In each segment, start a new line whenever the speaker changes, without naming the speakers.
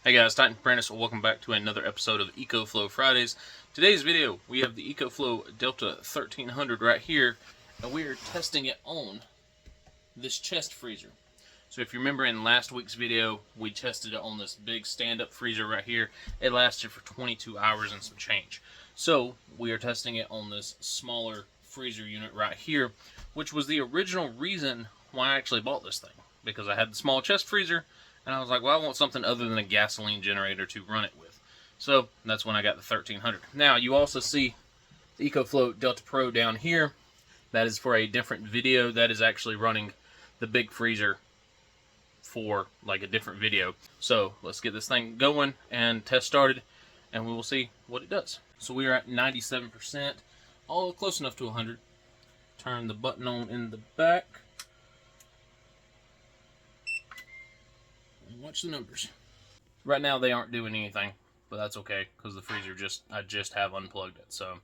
Hey guys, Titan Apprentice, welcome back to another episode of Ecoflow Fridays. Today's video, we have the Ecoflow Delta 1300 right here, and we are testing it on this chest freezer. So if you remember in last week's video, we tested it on this big stand-up freezer right here. It lasted for 22 hours and some change. So we are testing it on this smaller freezer unit right here, which was the original reason why I actually bought this thing. Because I had the small chest freezer, and I was like, well, I want something other than a gasoline generator to run it with. So that's when I got the 1300. Now, you also see the Ecoflow Delta Pro down here. That is for a different video. That is actually running the big freezer for like a different video. So let's get this thing going and test started, and we will see what it does. So we are at 97%, all close enough to 100. Turn the button on in the back. Watch the numbers. Right now they aren't doing anything, but that's okay because the freezer I just have unplugged it. So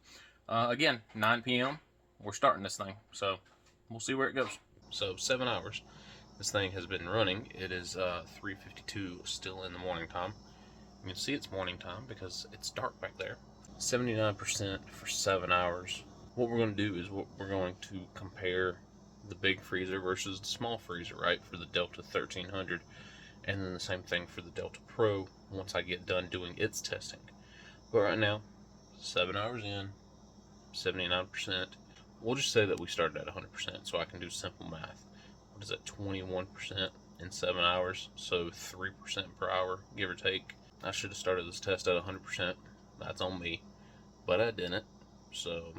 again, 9 p.m. we're starting this thing, so we'll see where it goes. So 7 hours this thing has been running. It is 3:52 still in the morning time. You can see it's morning time because it's dark back there. 79% for 7 hours. What we're going to do is we're going to compare the big freezer versus the small freezer, right, for the Delta 1300. And then the same thing for the Delta Pro once I get done doing its testing. But right now, 7 hours in, 79%. We'll just say that we started at 100% so I can do simple math. What is that, 21% in 7 hours? So 3% per hour, give or take. I should have started this test at 100%. That's on me. But I didn't. So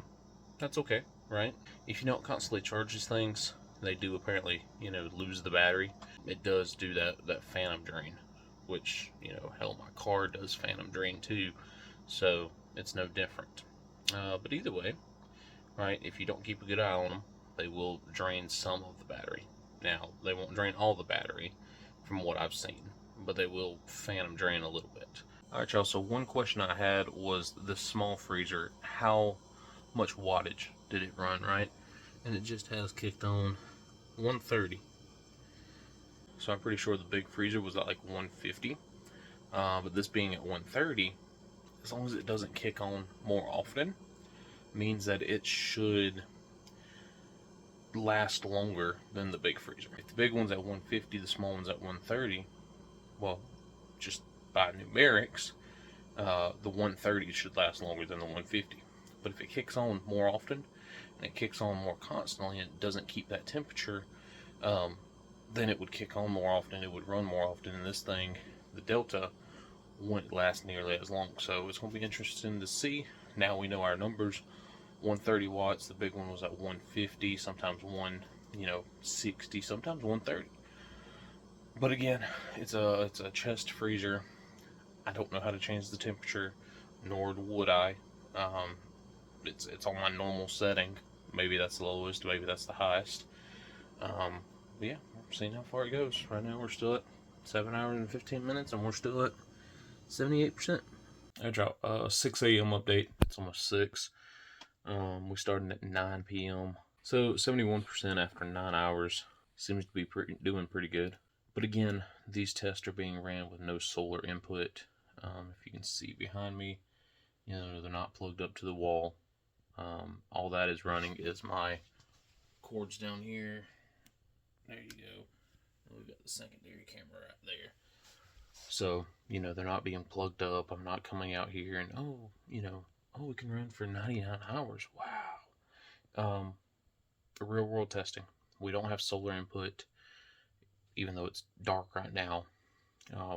that's okay, right? If you don't constantly charge these things, they do apparently, lose the battery. It does do that phantom drain, which, hell, my car does phantom drain too, so it's no different. But either way, right, if you don't keep a good eye on them, they will drain some of the battery. Now, they won't drain all the battery, from what I've seen, but they will phantom drain a little bit. Alright, y'all, so one question I had was the small freezer, how much wattage did it run, right? And it just has kicked on 130. So I'm pretty sure the big freezer was at like 150. But this being at 130, as long as it doesn't kick on more often, means that it should last longer than the big freezer. If the big one's at 150, the small one's at 130, well, just by numerics, the 130 should last longer than the 150. But if it kicks on more often, and it kicks on more constantly, and it doesn't keep that temperature, then it would kick on more often, it would run more often, and this thing, the Delta, wouldn't last nearly as long. So it's going to be interesting to see. Now we know our numbers. 130 watts, the big one was at 150, sometimes 160, sometimes 130. But again, it's a chest freezer. I don't know how to change the temperature, nor would I. It's on my normal setting. Maybe that's the lowest, maybe that's the highest. But yeah, we're seeing how far it goes. Right now we're still at 7 hours and 15 minutes, and we're still at 78%. Alright, y'all, 6 a.m. update. It's almost 6. We started at 9 p.m. So 71% after 9 hours. Seems to be doing pretty good. But again, these tests are being ran with no solar input. If you can see behind me, they're not plugged up to the wall. All that is running is my cords down here. There you go. We've got the secondary camera right there. So, they're not being plugged up. I'm not coming out here and, we can run for 99 hours. Wow. For real world testing. We don't have solar input, even though it's dark right now.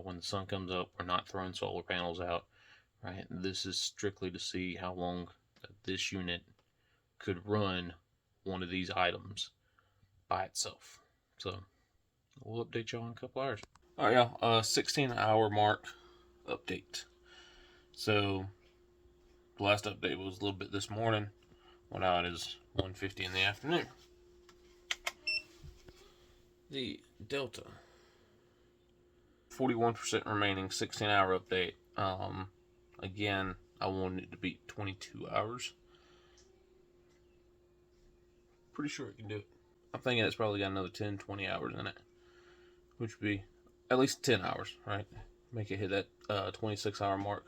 When the sun comes up, we're not throwing solar panels out, right? This is strictly to see how long this unit could run one of these items by itself. So we'll update y'all in a couple hours. All right, y'all. 16-hour mark update. So the last update was a little bit this morning. Well, now it is 1:50 in the afternoon. The Delta, 41% remaining. 16-hour update. Again, I wanted it to be 22 hours. Pretty sure it can do it. I'm thinking it's probably got another 10, 20 hours in it, which would be at least 10 hours, right? make it hit that 26-hour mark.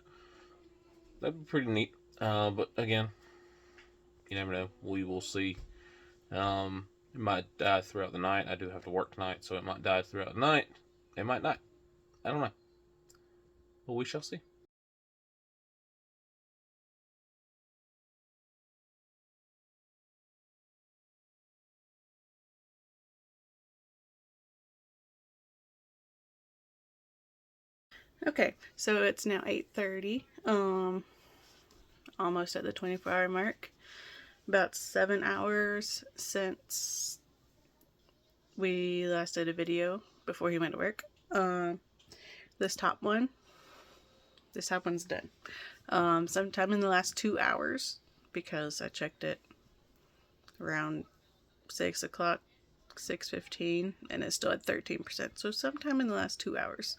That'd be pretty neat. But again, you never know. We will see. It might die throughout the night. I do have to work tonight, so it might die throughout the night. It might not. I don't know. But we shall see.
Okay, so it's now 8:30. Almost at the 24-hour mark. About 7 hours since we last did a video before he went to work. This top one's done. Sometime in the last 2 hours, because I checked it around 6 o'clock, 6:15, and it's still at 13%. So sometime in the last 2 hours.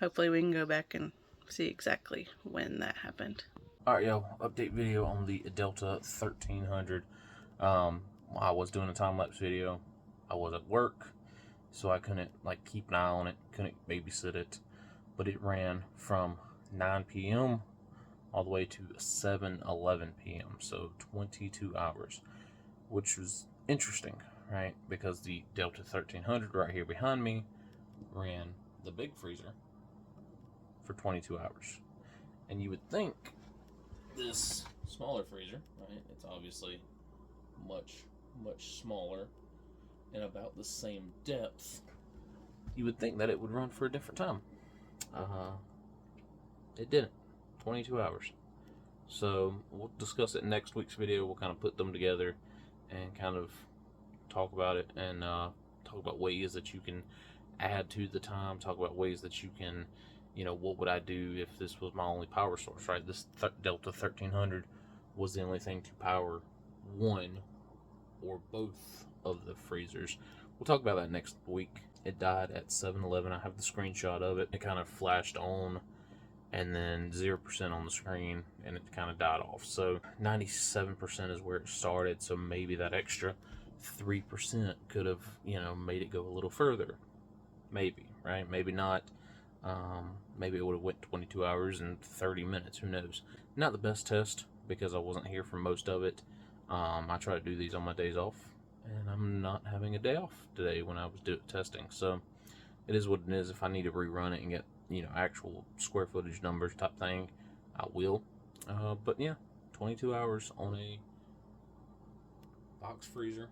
Hopefully we can go back and see exactly when that happened.
Alright, yo, update video on the Delta 1300. I was doing a time-lapse video. I was at work, so I couldn't keep an eye on it, couldn't babysit it, but it ran from 9 p.m. all the way to 7:11 p.m. so 22 hours, which was interesting, right? Because the Delta 1300 right here behind me ran the big freezer for 22 hours. And you would think this smaller freezer, right? It's obviously much smaller and about the same depth. You would think that it would run for a different time. It didn't. 22 hours. So we'll discuss it in next week's video. We'll kind of put them together and kind of talk about it, and talk about ways that you can add to the time, talk about ways that you can, what would I do if this was my only power source, right? This Delta 1300 was the only thing to power one or both of the freezers. We'll talk about that next week. It died at 7:11. I have the screenshot of it. It kind of flashed on and then 0% on the screen, and it kind of died off. So 97% is where it started, so maybe that extra 3% could have, made it go a little further. Maybe, right? Maybe not. Maybe it would have went 22 hours and 30 minutes. Who knows? Not the best test because I wasn't here for most of it. I try to do these on my days off, and I'm not having a day off today when I was doing testing. So it is what it is. If I need to rerun it and get, actual square footage numbers type thing, I will. But yeah, 22 hours on a box freezer,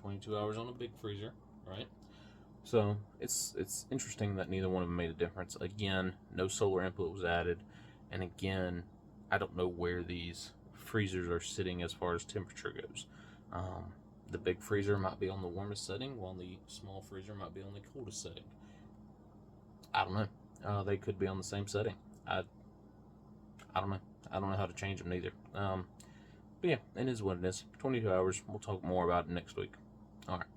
22 hours on a big freezer, right? So it's interesting that neither one of them made a difference. Again, no solar input was added, and again, I don't know where these freezers are sitting as far as temperature goes. The big freezer might be on the warmest setting, while the small freezer might be on the coldest setting. I don't know. They could be on the same setting. I don't know. I don't know how to change them neither. But yeah, it is what it is. 22 hours. We'll talk more about it next week. All right.